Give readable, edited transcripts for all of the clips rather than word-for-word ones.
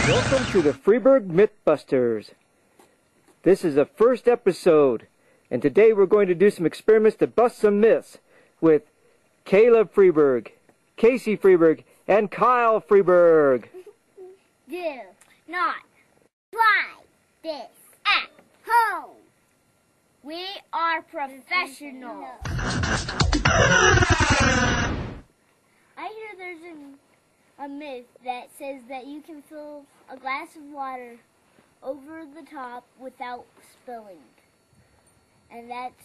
Welcome to the Freeburg MythBusters. This is the first episode, and today we're going to do some experiments to bust some myths with Caleb Freeburg, Casey Freeburg, and Kyle Freeburg. Do not try this at home. We are professionals. I hear there's a myth that says that you can fill a glass of water over the top without spilling. And that's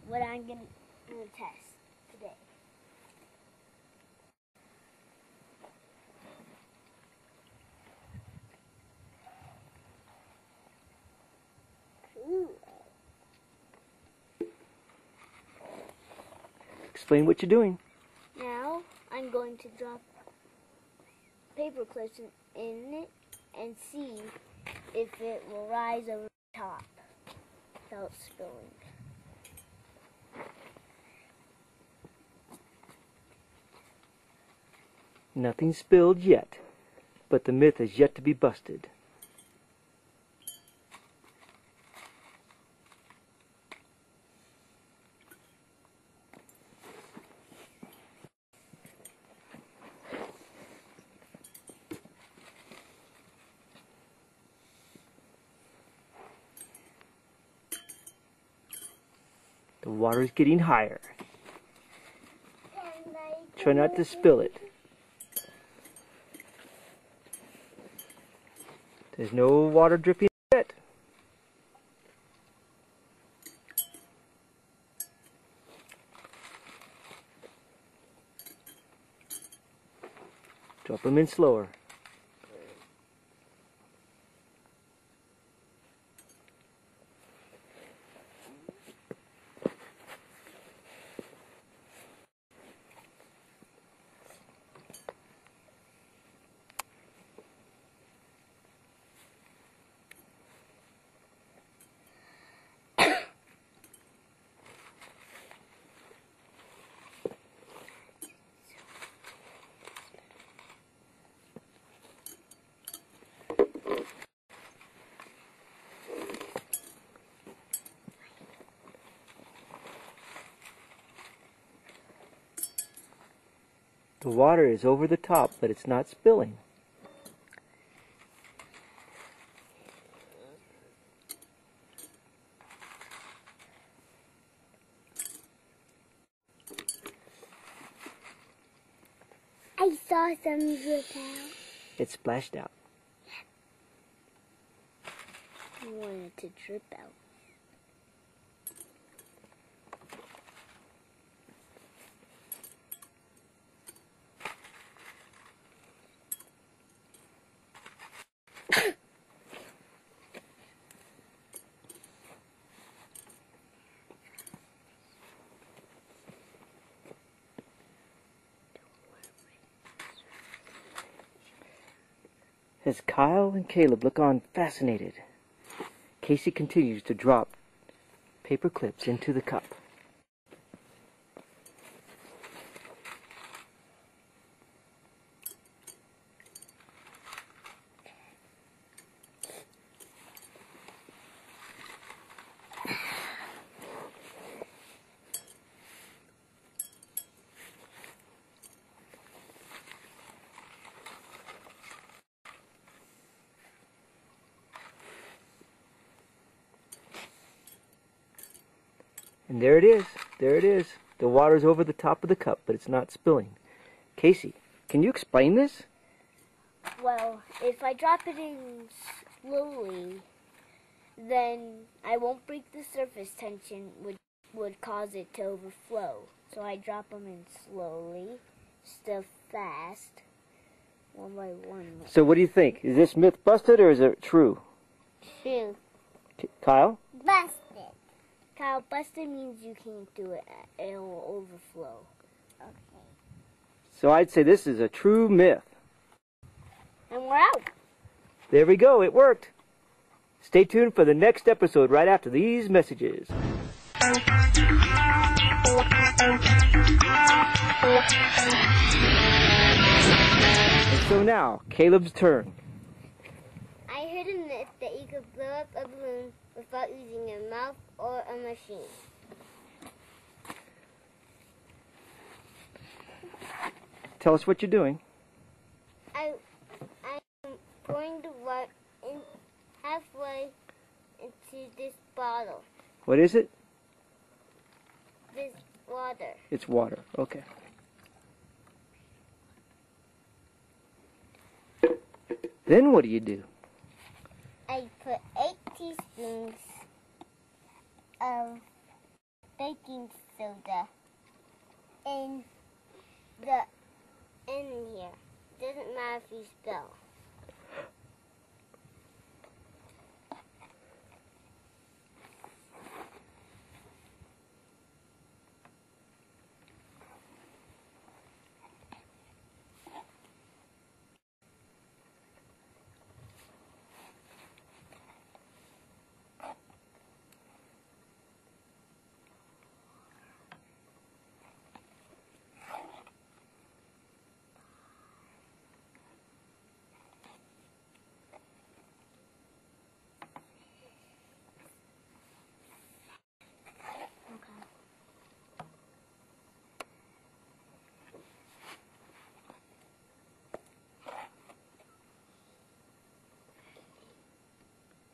what I'm going to test today. Ooh. Explain what you're doing. Now I'm going to drop paper clips in it and see if it will rise over the top without spilling. Nothing spilled yet, but the myth is yet to be busted. The water is getting higher. Try not to spill it. There's no water dripping yet. Drop them in slower. The water is over the top, but it's not spilling. I saw some drip out. It splashed out. I wanted to drip out. As Kyle and Caleb look on fascinated, Casey continues to drop paper clips into the cup. And there it is. There it is. The water's over the top of the cup, but it's not spilling. Casey, can you explain this? Well, if I drop it in slowly, then I won't break the surface tension, which would cause it to overflow. So I drop them in slowly, still fast, one by one. So what do you think? Is this myth busted or is it true? True. Kyle? Busted. Kyle, busted means you can't do it. It'll overflow. Okay. So I'd say this is a true myth. And we're out. There we go. It worked. Stay tuned for the next episode right after these messages. And so now, Caleb's turn. heard a myth that you could blow up a balloon without using a mouth or a machine. Tell us what you're doing. I'm pouring the water halfway into this bottle. What is it? This water. It's water. Okay. Then what do? I put 8 teaspoons of baking soda in here. Doesn't matter if you spill.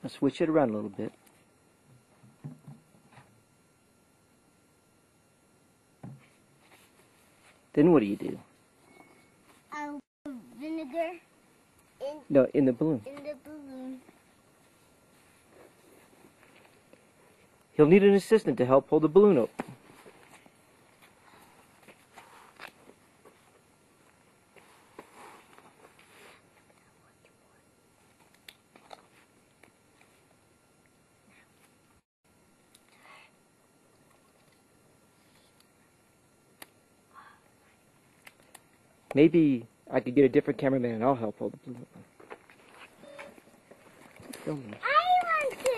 Now switch it around a little bit. Then what do? I'll put vinegar In the balloon. in the balloon. He'll need an assistant to help pull the balloon open. Maybe I could get a different cameraman and I'll help hold the balloon open. Filming. I want to.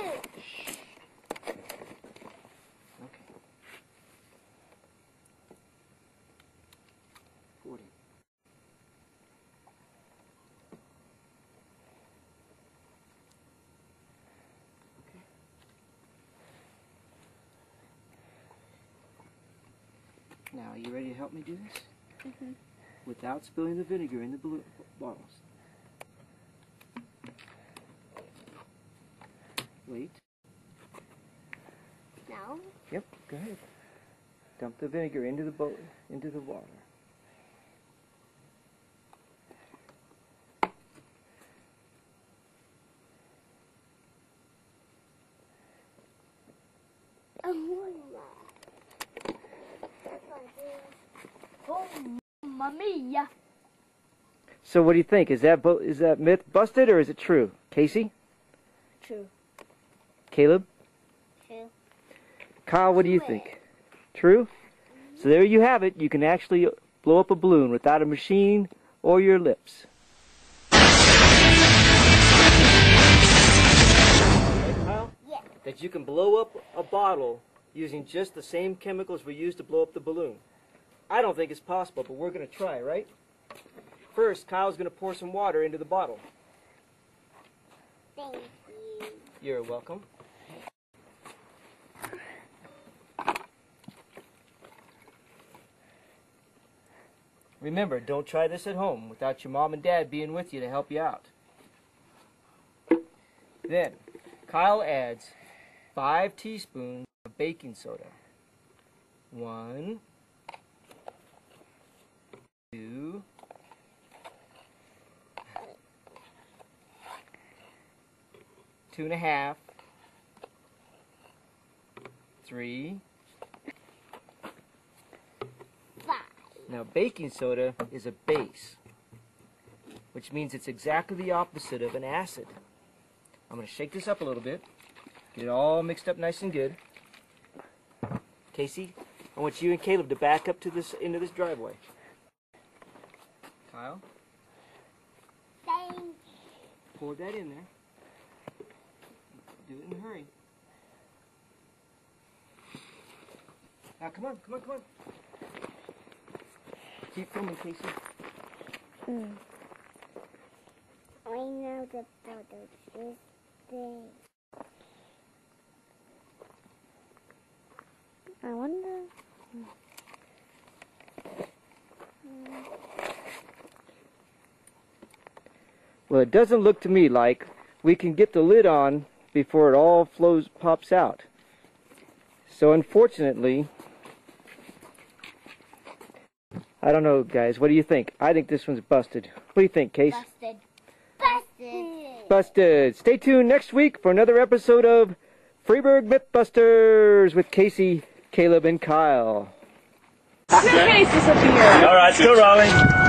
Okay. 40. Okay. Now, are you ready to help me do this? Mm-hmm. Without spilling the vinegar in the balloon bottles. Wait. Now? Yep, go ahead. Dump the vinegar into the water. Oh, Mamma mia. So what do you think? Is that myth busted or is it true? Casey? True. Caleb? True. Kyle, what do you think? True? So there you have it. You can actually blow up a balloon without a machine or your lips. Right, Kyle? Yeah. That you can blow up a bottle using just the same chemicals we use to blow up the balloon. I don't think it's possible, but we're going to try, right? First, Kyle's going to pour some water into the bottle. Thank you. You're welcome. Remember, don't try this at home without your mom and dad being with you to help you out. Then, Kyle adds 5 teaspoons of baking soda. 1, 2, 2.5, 3. 5. Now, baking soda is a base, which means it's exactly the opposite of an acid. I'm going to shake this up a little bit, get it all mixed up nice and good. Casey, I want you and Caleb to back up to into this driveway. Kyle, Thank you. pour that in there. Do it in a hurry. Now, come on. Keep filming, Casey. Wait. know the photo is there. I wonder. Well, it doesn't look to me like we can get the lid on before it all pops out. So unfortunately, I don't know, guys. What do you think? I think this one's busted. What do you think, Case? Busted. Busted. Busted. Stay tuned next week for another episode of Freeburg MythBusters with Casey, Caleb, and Kyle. Your face disappeared. All right, still rolling.